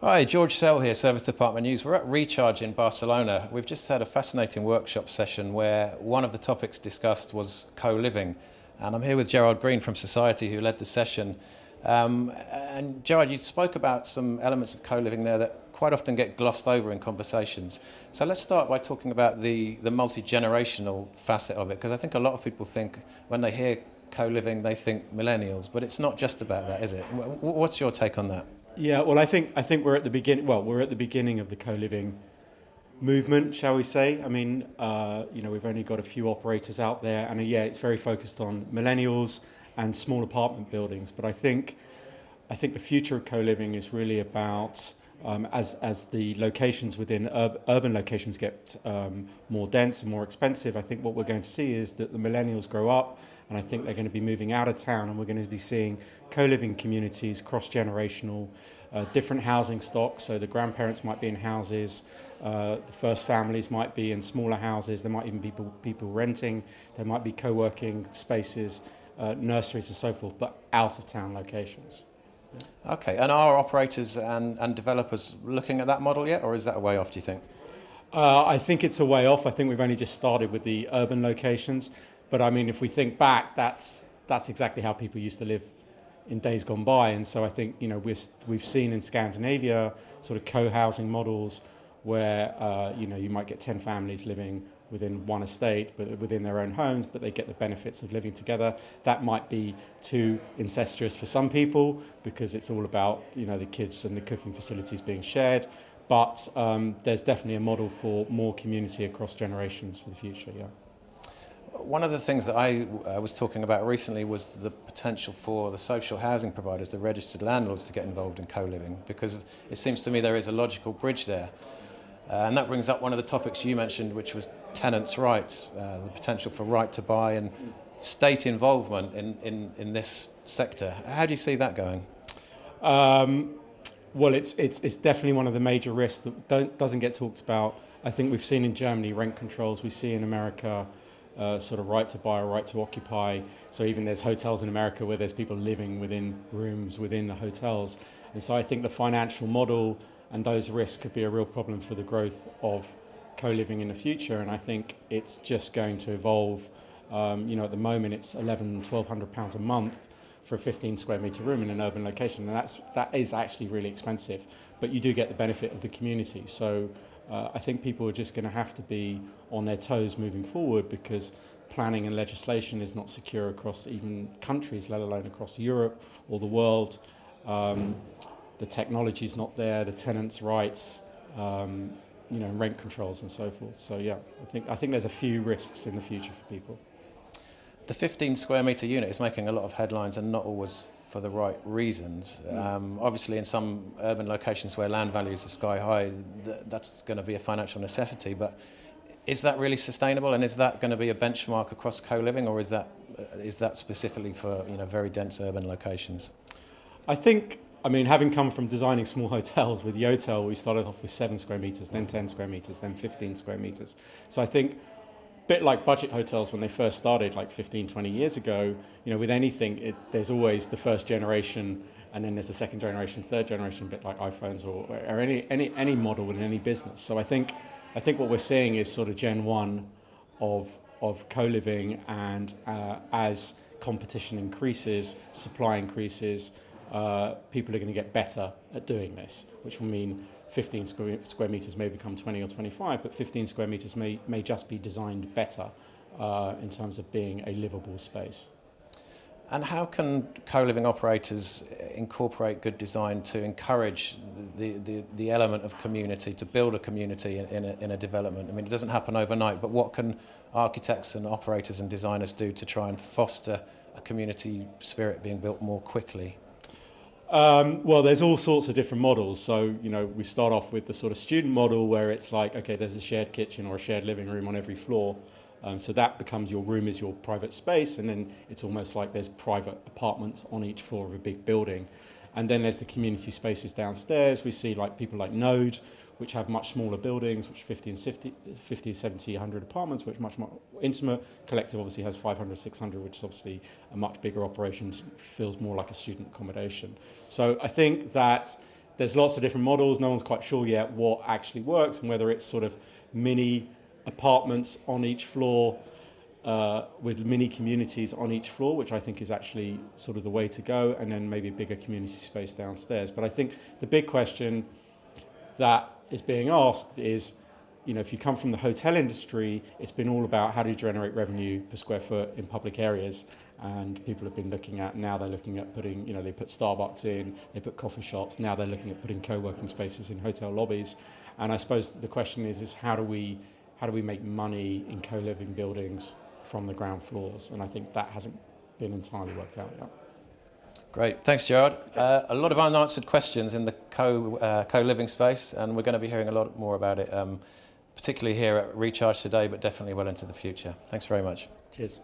Hi, George Sell here, Service Department News. We're at Recharge in Barcelona. We've just had a fascinating workshop session where one of the topics discussed was co-living. And I'm here with Gerard Greene from Society, who led the session. And Gerard, you spoke about some elements of co-living there that quite often get glossed over in conversations. So let's start by talking about the multi-generational facet of it, because I think a lot of people think when they hear co-living, they think millennials, but it's not just about that, is it? What's your take on that? Yeah, well, I think we're at the beginning. Well, we're at the beginning of the co-living movement, shall we say? I mean, we've only got a few operators out there, and yeah, it's very focused on millennials and small apartment buildings. But I think the future of co-living is really about as the locations within urban locations get more dense and more expensive. I think what we're going to see is that the millennials grow up, and I think they're going to be moving out of town, and we're going to be seeing co-living communities, cross-generational, different housing stocks. So the grandparents might be in houses, the first families might be in smaller houses. There might even be people renting. There might be co-working spaces, nurseries, and so forth, but out of town locations. Okay, and are operators and developers looking at that model yet, or is that a way off, do you think? I think it's a way off. I think we've only just started with the urban locations. But I mean, if we think back, that's exactly how people used to live in days gone by. And so I think, we've seen in Scandinavia sort of co-housing models where, you might get 10 families living within one estate, but within their own homes, but they get the benefits of living together. That might be too incestuous for some people because it's all about, the kids and the cooking facilities being shared. But there's definitely a model for more community across generations for the future, yeah. One of the things that I was talking about recently was the potential for the social housing providers, the registered landlords, to get involved in co-living, because it seems to me there is a logical bridge there. And that brings up one of the topics you mentioned, which was tenants' rights, the potential for right to buy and state involvement in this sector. How do you see that going? Well, it's definitely one of the major risks that doesn't get talked about. I think we've seen in Germany rent controls. We see in America sort of right to buy or right to occupy. So even there's hotels in America where there's people living within rooms within the hotels. And so I think the financial model and those risks could be a real problem for the growth of co-living in the future. And I think it's just going to evolve. At the moment it's £1,100-1,200 a month for a 15 square metre room in an urban location, and that is actually really expensive, but you do get the benefit of the community. So I think people are just going to have to be on their toes moving forward, because planning and legislation is not secure across even countries, let alone across Europe or the world. The technology is not there, the tenants' rights, rent controls and so forth. So yeah, I think there's a few risks in the future for people. The 15 square metre unit is making a lot of headlines, and not always for the right reasons. Obviously in some urban locations where land values are sky high, that's going to be a financial necessity, but is that really sustainable, and is that going to be a benchmark across co-living, or is that specifically for very dense urban locations? I mean, having come from designing small hotels with Yotel, we started off with 7 square metres, then 10 square metres, then 15 square metres. So I think bit like budget hotels when they first started like 15, 20 years ago, with anything, there's always the first generation, and then there's the second generation, third generation, a bit like iPhones or any model in any business. So I think what we're seeing is sort of Gen 1 of co-living, and as competition increases, supply increases, people are going to get better at doing this, which will mean 15 square metres may become 20 or 25, but 15 square metres may just be designed better in terms of being a livable space. And how can co-living operators incorporate good design to encourage the element of community, to build a community in a development? I mean, it doesn't happen overnight, but what can architects and operators and designers do to try and foster a community spirit being built more quickly? Well, there's all sorts of different models. So, we start off with the sort of student model where it's like, okay, there's a shared kitchen or a shared living room on every floor. So that becomes your room is your private space, and then it's almost like there's private apartments on each floor of a big building. And then there's the community spaces downstairs. We see like people like Node, which have much smaller buildings, which 50 and 70, 100 apartments, which much more intimate. Collective obviously has 500, 600, which is obviously a much bigger operation, feels more like a student accommodation. So I think that there's lots of different models. No one's quite sure yet what actually works and whether it's sort of mini apartments on each floor with mini communities on each floor, which I think is actually sort of the way to go, and then maybe a bigger community space downstairs. But I think the big question that is being asked is, if you come from the hotel industry, it's been all about how do you generate revenue per square foot in public areas. And people have been looking at, now they're looking at putting, they put Starbucks in, they put coffee shops, now they're looking at putting co-working spaces in hotel lobbies. And I suppose the question is how do we make money in co-living buildings from the ground floors? And I think that hasn't been entirely worked out yet. Great, thanks Gerard. A lot of unanswered questions in the co-living space, and we're going to be hearing a lot more about it, particularly here at Recharge today, but definitely well into the future. Thanks very much. Cheers.